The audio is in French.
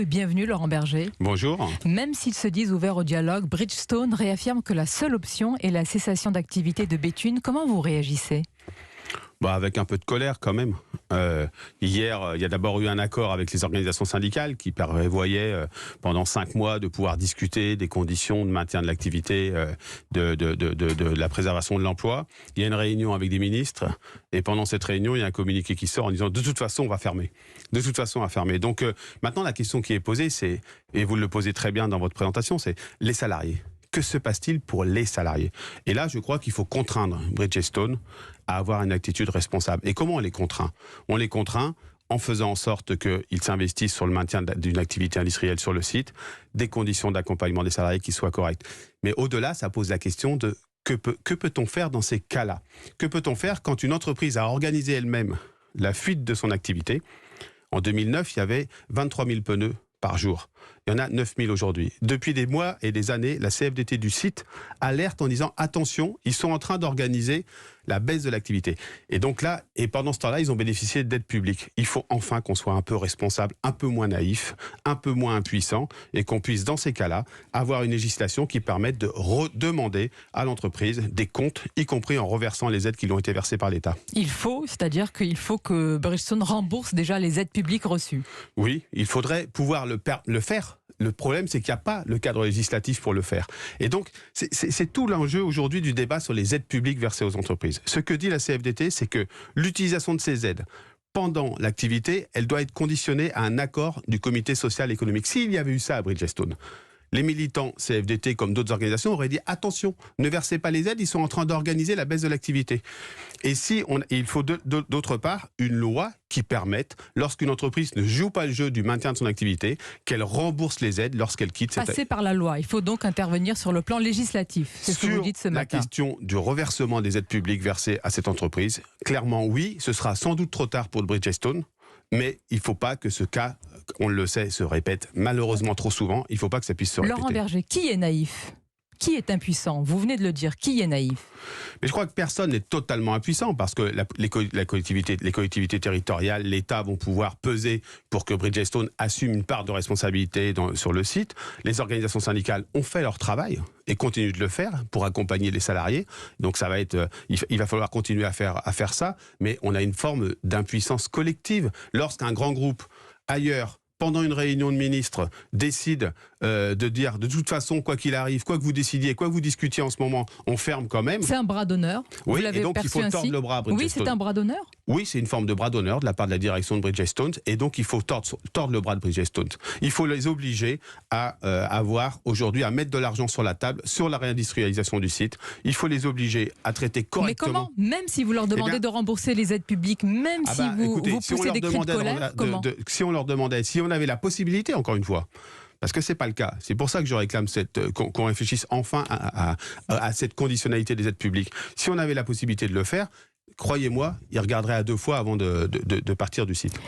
et bienvenue Laurent Berger. Bonjour. Même s'ils se disent ouverts au dialogue, Bridgestone réaffirme que la seule option est la cessation d'activité de Béthune. Comment vous réagissez ? Avec un peu de colère quand même. Hier, il y a d'abord eu un accord avec les organisations syndicales qui prévoyaient pendant 5 mois de pouvoir discuter des conditions de maintien de l'activité, de la préservation de l'emploi. Il y a une réunion avec des ministres et pendant cette réunion, il y a un communiqué qui sort en disant de toute façon, on va fermer. De toute façon, on va fermer. Donc maintenant, la question qui est posée, c'est, et vous le posez très bien dans votre présentation, c'est les salariés. Que se passe-t-il pour les salariés ? Et là, je crois qu'il faut contraindre Bridgestone à avoir une attitude responsable. Et comment on les contraint ? On les contraint en faisant en sorte qu'ils s'investissent sur le maintien d'une activité industrielle sur le site, des conditions d'accompagnement des salariés qui soient correctes. Mais au-delà, ça pose la question de que peut-on faire dans ces cas-là ? Que peut-on faire quand une entreprise a organisé elle-même la fuite de son activité ? En 2009, il y avait 23 000 pneus par jour. Il y en a 9 000 aujourd'hui. Depuis des mois et des années, la CFDT du site alerte en disant « Attention, ils sont en train d'organiser la baisse de l'activité ». Et donc là, et pendant ce temps-là, ils ont bénéficié d'aides publiques. Il faut enfin qu'on soit un peu responsable, un peu moins naïf, un peu moins impuissant et qu'on puisse, dans ces cas-là, avoir une législation qui permette de redemander à l'entreprise des comptes, y compris en reversant les aides qui lui ont été versées par l'État. C'est-à-dire qu'il faut que Bridgestone rembourse déjà les aides publiques reçues. Oui, il faudrait pouvoir le faire. Le problème, c'est qu'il n'y a pas le cadre législatif pour le faire. Et donc, c'est tout l'enjeu aujourd'hui du débat sur les aides publiques versées aux entreprises. Ce que dit la CFDT, c'est que l'utilisation de ces aides pendant l'activité, elle doit être conditionnée à un accord du comité social et économique. S'il y avait eu ça à Bridgestone, les militants CFDT, comme d'autres organisations, auraient dit « Attention, ne versez pas les aides, ils sont en train d'organiser la baisse de l'activité ». Et il faut d'autre part une loi qui permette, lorsqu'une entreprise ne joue pas le jeu du maintien de son activité, qu'elle rembourse les aides lorsqu'elle quitte cette activité. Passer par la loi, il faut donc intervenir sur le plan législatif. C'est ce que vous dites ce matin. Sur la question du reversement des aides publiques versées à cette entreprise, clairement oui, ce sera sans doute trop tard pour le Bridgestone. Mais il ne faut pas que ce cas, on le sait, se répète malheureusement trop souvent. Il ne faut pas que ça puisse se répéter. Laurent Berger, qui est naïf ? Qui est impuissant ? Vous venez de le dire, qui est naïf ? Mais je crois que personne n'est totalement impuissant parce que les collectivités territoriales, l'État vont pouvoir peser pour que Bridgestone assume une part de responsabilité sur le site. Les organisations syndicales ont fait leur travail et continuent de le faire pour accompagner les salariés. Donc ça va être, il va falloir continuer à faire ça, mais on a une forme d'impuissance collective. Lorsqu'un grand groupe ailleurs, pendant une réunion de ministres, décide de dire de toute façon, quoi qu'il arrive, quoi que vous décidiez, quoi que vous discutiez en ce moment, on ferme quand même. C'est un bras d'honneur. Oui, et donc il faut tordre le bras à Bridgestone. Oui, c'est un bras d'honneur. Oui, c'est une forme de bras d'honneur de la part de la direction de Bridgestone, et donc il faut tordre le bras de Bridgestone. Il faut les obliger à aujourd'hui à mettre de l'argent sur la table sur la réindustrialisation du site. Il faut les obliger à traiter correctement. Mais comment ? Même si vous leur demandez de rembourser les aides publiques, même si vous poussez des cris de colère, comment ? Si on leur demandait, si on avait la possibilité, encore une fois, parce que c'est pas le cas. C'est pour ça que je réclame qu'on réfléchisse enfin à cette conditionnalité des aides publiques. Si on avait la possibilité de le faire, croyez-moi, ils regarderaient à 2 fois avant de partir du site.